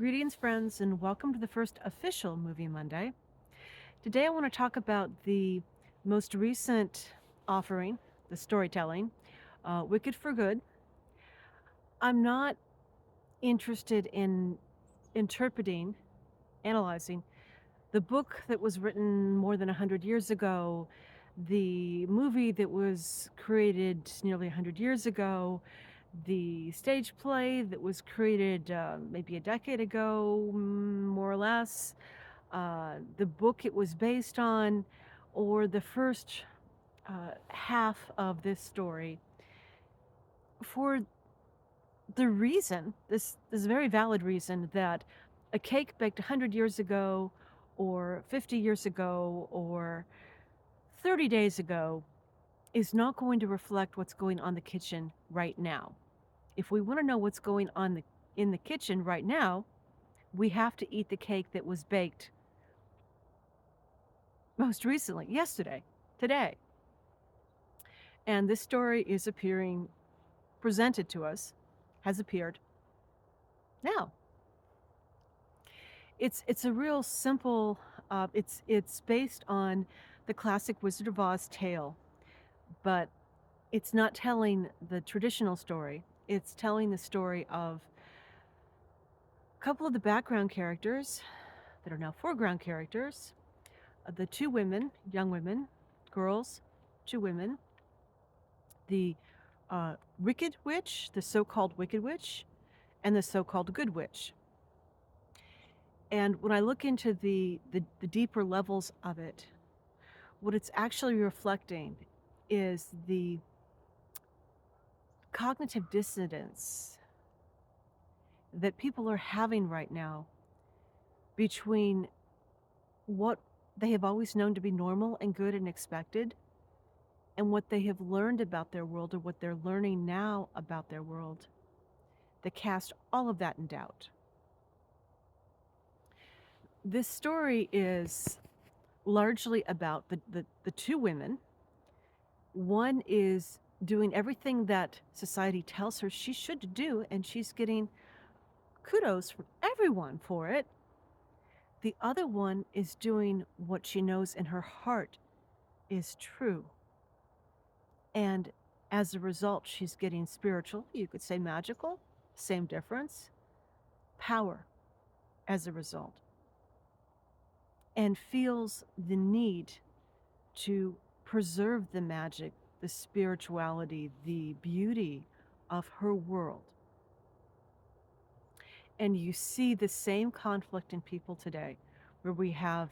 Greetings, friends, and welcome to the first official Movie Monday. Today, I want to talk about the most recent offering, the storytelling, Wicked for Good. I'm not interested in interpreting, analyzing the book that was written more than 100 years ago, the movie that was created nearly 100 years ago, the stage play that was created maybe a decade ago, more or less, the book it was based on, or the first half of this story, for the reason, this very valid reason, that a cake baked 100 years ago, or 50 years ago, or 30 days ago is not going to reflect what's going on in the kitchen right now. If we want to know what's going on in the kitchen right now, we have to eat the cake that was baked most recently, yesterday, today. And this story is presented to us, has appeared now. It's a real simple. It's based on the classic Wizard of Oz tale, but it's not telling the traditional story. It's telling the story of a couple of the background characters that are now foreground characters. The two women, young women, girls, two women, the wicked witch, the so-called wicked witch, and the so-called good witch. And when I look into the deeper levels of it, what it's actually reflecting is the cognitive dissonance that people are having right now between what they have always known to be normal and good and expected and what they have learned about their world or what they're learning now about their world that cast all of that in doubt. This story is largely about the two women. One is doing everything that society tells her she should do, and she's getting kudos from everyone for it. The other one is doing what she knows in her heart is true. And as a result, she's getting spiritual, you could say magical, same difference, power as a result, and feels the need to preserve the magic, the spirituality, the beauty of her world. And you see the same conflict in people today, where we have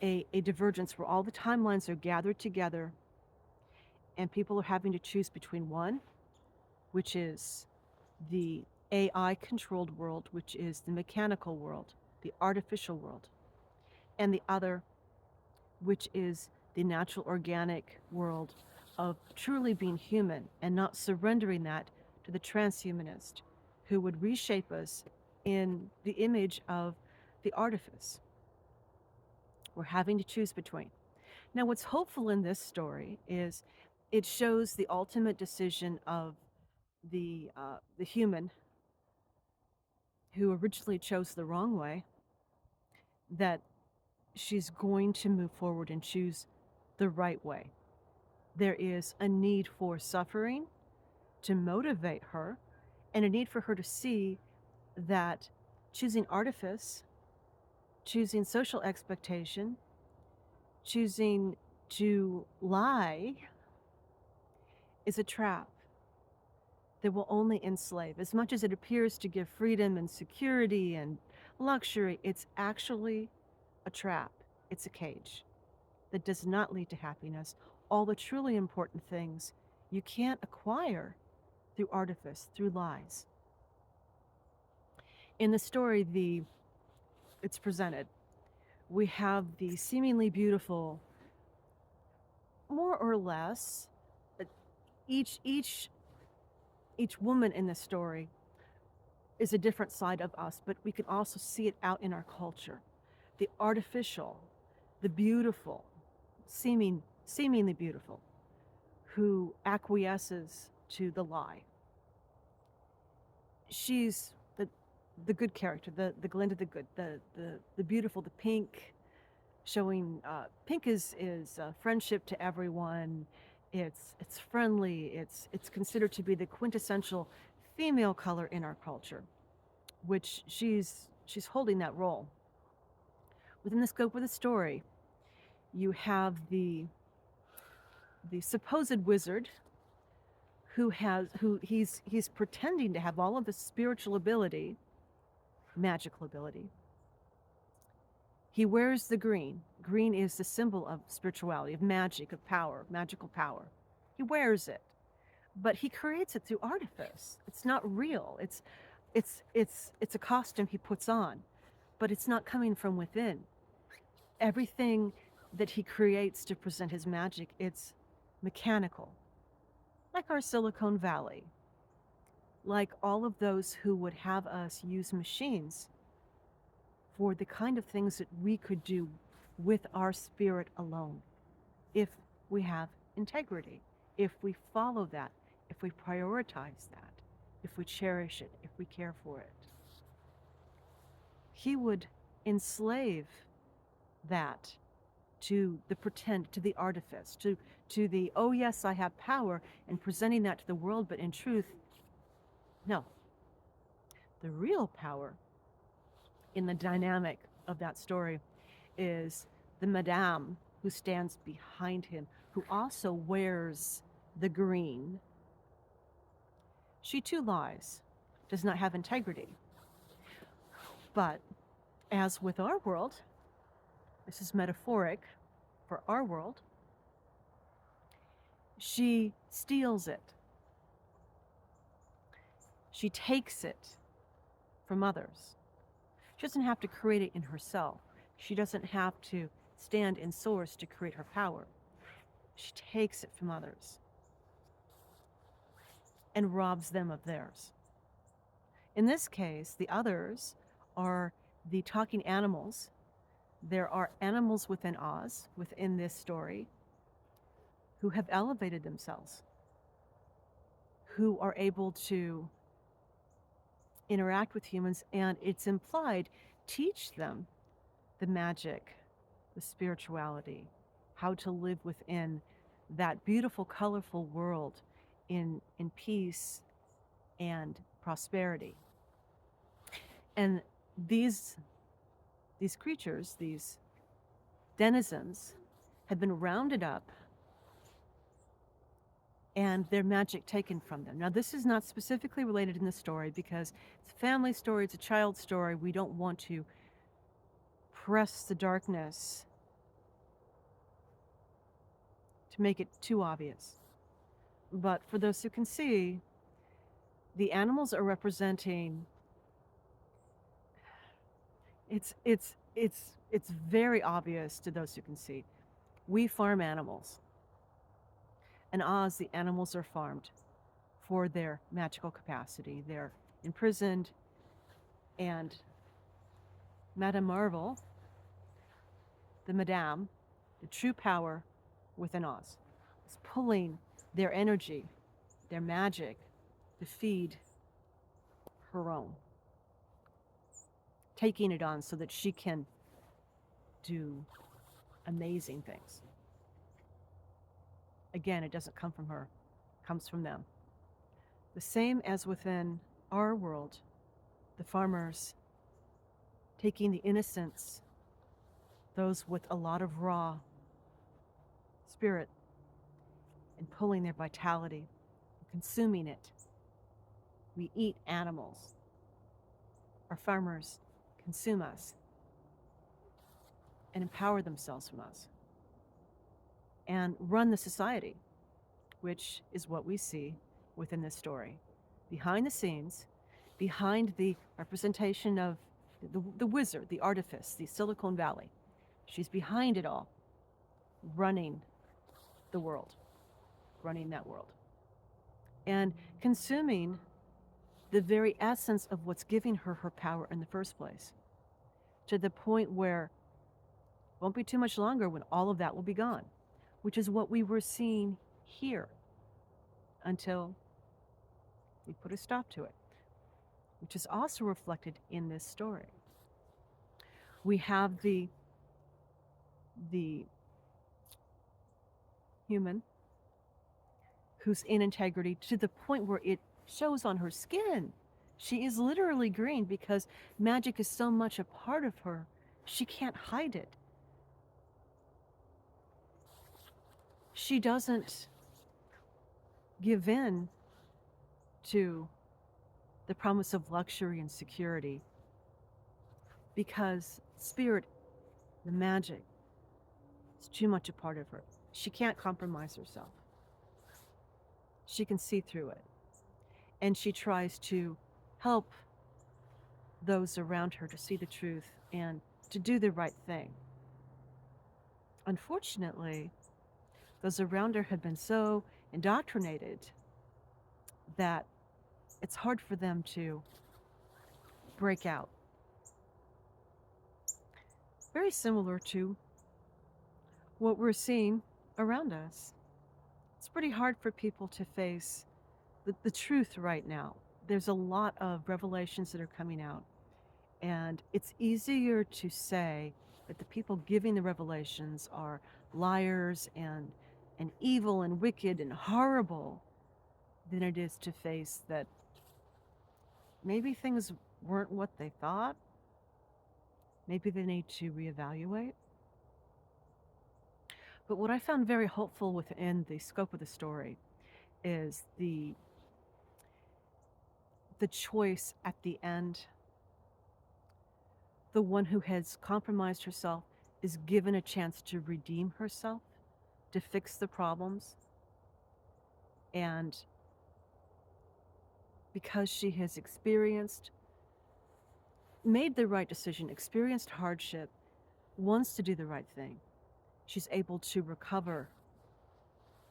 a divergence where all the timelines are gathered together and people are having to choose between one, which is the AI controlled world, which is the mechanical world, the artificial world, and the other, which is the natural organic world of truly being human and not surrendering that to the transhumanist who would reshape us in the image of the artifice. We're having to choose between. Now, what's hopeful in this story is it shows the ultimate decision of the human who originally chose the wrong way, that she's going to move forward and choose the right way. There is a need for suffering to motivate her, and a need for her to see that choosing artifice, choosing social expectation, choosing to lie is a trap that will only enslave. As much as it appears to give freedom and security and luxury, it's actually a trap. It's a cage that does not lead to happiness. All the truly important things you can't acquire through artifice, through lies. In the story, it's presented, we have the seemingly beautiful, more or less, uh, each woman in the story is a different side of us, but we can also see it out in our culture. The artificial, the beautiful, seemingly beautiful, who acquiesces to the lie. She's the good character, the Glinda the good, the beautiful, the pink, showing pink is friendship to everyone. It's friendly. It's considered to be the quintessential female color in our culture, which she's holding that role. Within the scope of the story, you have the supposed wizard who he's pretending to have all of the spiritual ability, magical ability. He wears the green. Green is the symbol of spirituality, of magic, of power, magical power. He wears it, but he creates it through artifice. It's not real. It's a costume he puts on, but it's not coming from within. Everything that he creates to present his magic, it's mechanical, like our Silicon Valley, like all of those who would have us use machines for the kind of things that we could do with our spirit alone if we have integrity, if we follow that, if we prioritize that, if we cherish it, if we care for it. He would enslave that to the pretend, to the artifice, to the, oh yes, I have power, and presenting that to the world, but in truth, no. The real power in the dynamic of that story is the madame who stands behind him, who also wears the green. She too lies, does not have integrity. But as with our world, this is metaphoric for our world, she steals it. She takes it from others. She doesn't have to create it in herself. She doesn't have to stand in source to create her power. She takes it from others and robs them of theirs. In this case, the others are the talking animals. There are animals within Oz, within this story, who have elevated themselves, who are able to interact with humans, and it's implied, teach them the magic, the spirituality, how to live within that beautiful, colorful world in peace and prosperity. And these creatures, these denizens, have been rounded up and their magic taken from them. Now, this is not specifically related in the story because it's a family story, it's a child story. We don't want to press the darkness to make it too obvious. But for those who can see, the animals are representing, it's very obvious to those who can see. We farm animals. In Oz, the animals are farmed for their magical capacity. They're imprisoned, and Madame Marvel, the Madame, the true power within Oz, is pulling their energy, their magic, to feed her own, taking it on so that she can do amazing things. Again, it doesn't come from her, it comes from them. The same as within our world, the farmers taking the innocents, those with a lot of raw spirit, and pulling their vitality, consuming it. We eat animals. Our farmers consume us and empower themselves from us and run the society, which is what we see within this story. Behind the scenes, behind the representation of the wizard, the artifice, the Silicon Valley, she's behind it all, running the world, running that world, and consuming the very essence of what's giving her her power in the first place, to the point where it won't be too much longer when all of that will be gone, which is what we were seeing here until we put a stop to it. which is also reflected in this story. We have the human who's in integrity to the point where it shows on her skin. She is literally green because magic is so much a part of her, she can't hide it. She doesn't give in to the promise of luxury and security because spirit, the magic, is too much a part of her. She can't compromise herself. She can see through it. And she tries to help those around her to see the truth and to do the right thing. Unfortunately, those around her have been so indoctrinated that it's hard for them to break out. Very similar to what we're seeing around us. It's pretty hard for people to face the truth right now. There's a lot of revelations that are coming out, and it's easier to say that the people giving the revelations are liars and evil and wicked and horrible than it is to face that maybe things weren't what they thought. Maybe they need to reevaluate. But what I found very hopeful within the scope of the story is the choice at the end. The one who has compromised herself is given a chance to redeem herself, to fix the problems. And because she has made the right decision, experienced hardship, wants to do the right thing, she's able to recover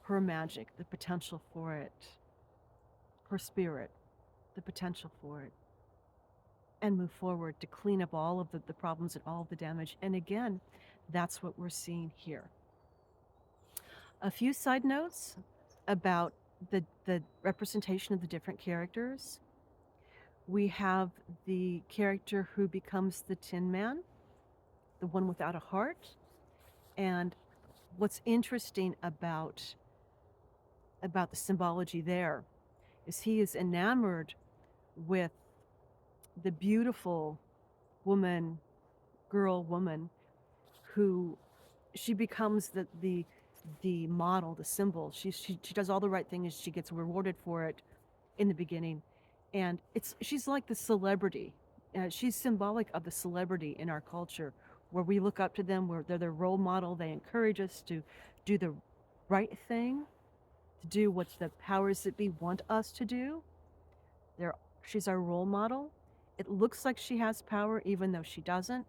her magic, the potential for it, her spirit, the potential for it, and move forward to clean up all of the problems and all of the damage. And again, that's what we're seeing here. A few side notes about the representation of the different characters. We have the character who becomes the Tin Man, the one without a heart. And what's interesting about the symbology there is he is enamored with the beautiful woman who she becomes the model, the symbol. She does all the right things. She gets rewarded for it in the beginning, and she's like the celebrity. She's symbolic of the celebrity in our culture, where we look up to them, where they're the role model. They encourage us to do the right thing, to do what the powers that be want us to do. She's our role model. It looks like she has power, even though she doesn't.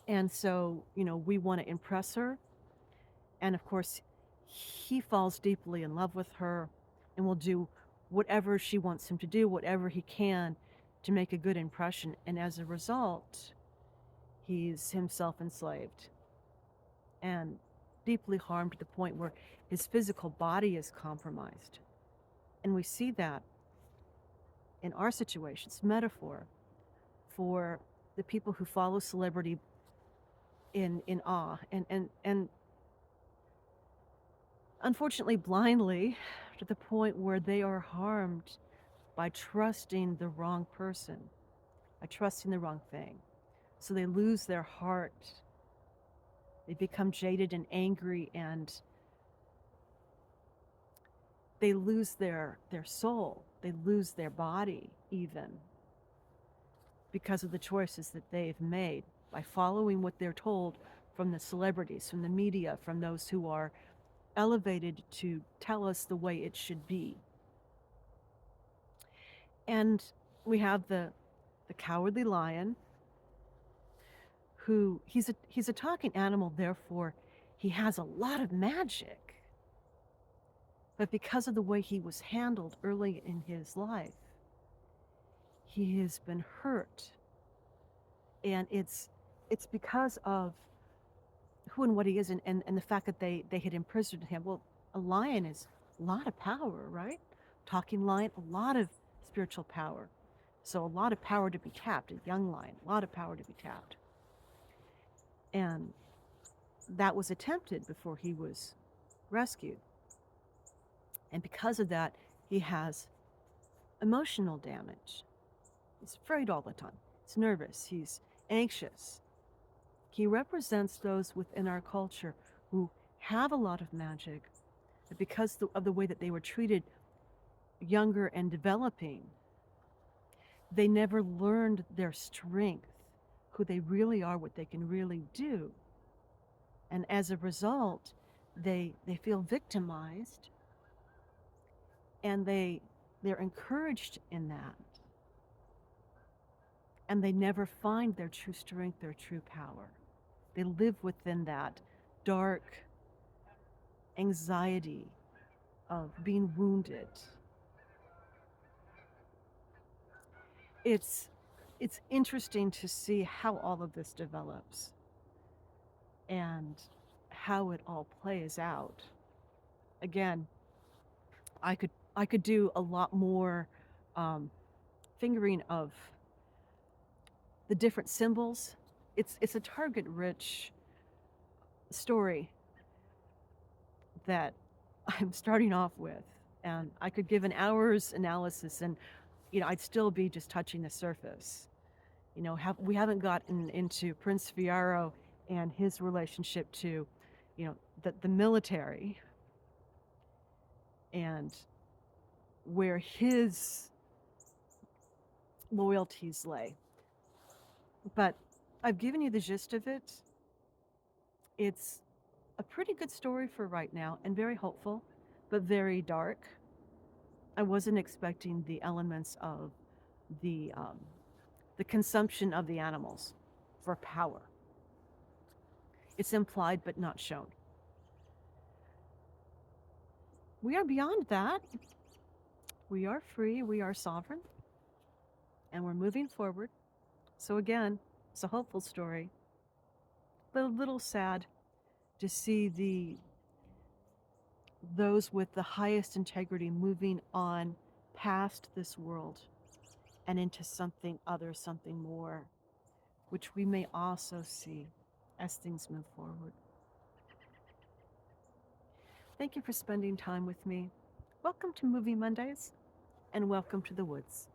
And so, we want to impress her. And of course, he falls deeply in love with her and will do whatever she wants him to do, whatever he can to make a good impression. And as a result, he's himself enslaved and deeply harmed to the point where his physical body is compromised. And we see that in our situations, metaphor for the people who follow celebrity in awe and unfortunately blindly, to the point where they are harmed by trusting the wrong person, by trusting the wrong thing. So they lose their heart. They become jaded and angry, and they lose their soul. They lose their body even because of the choices that they've made by following what they're told from the celebrities, from the media, from those who are elevated to tell us the way it should be. And we have the cowardly lion, who he's a talking animal, therefore he has a lot of magic. But because of the way he was handled early in his life, he has been hurt. And it's because of who and what he is, and the fact that they had imprisoned him. Well, a lion is a lot of power, right? Talking lion, a lot of spiritual power. So a lot of power to be tapped, a young lion, a lot of power to be tapped. And that was attempted before he was rescued. And because of that, he has emotional damage. He's afraid all the time. He's nervous. He's anxious. He represents those within our culture who have a lot of magic, but because of the way that they were treated younger and developing, they never learned their strength, who they really are, what they can really do. And as a result, they feel victimized, and they're encouraged in that. And they never find their true strength, their true power. They live within that dark anxiety of being wounded. It's interesting to see how all of this develops and how it all plays out. Again, I could do a lot more fingering of the different symbols. It's a target-rich story that I'm starting off with, and I could give an hour's analysis, and I'd still be just touching the surface. We haven't gotten into Prince Fiaro and his relationship to, the military, and where his loyalties lay. But I've given you the gist of it. It's a pretty good story for right now, and very hopeful, but very dark. I wasn't expecting the elements of the consumption of the animals for power. It's implied but not shown. We are beyond that. We are free, we are sovereign, and we're moving forward. So again, it's a hopeful story, but a little sad to see those with the highest integrity moving on past this world and into something other, something more, which we may also see as things move forward. Thank you for spending time with me. Welcome to Movie Mondays, and welcome to the woods.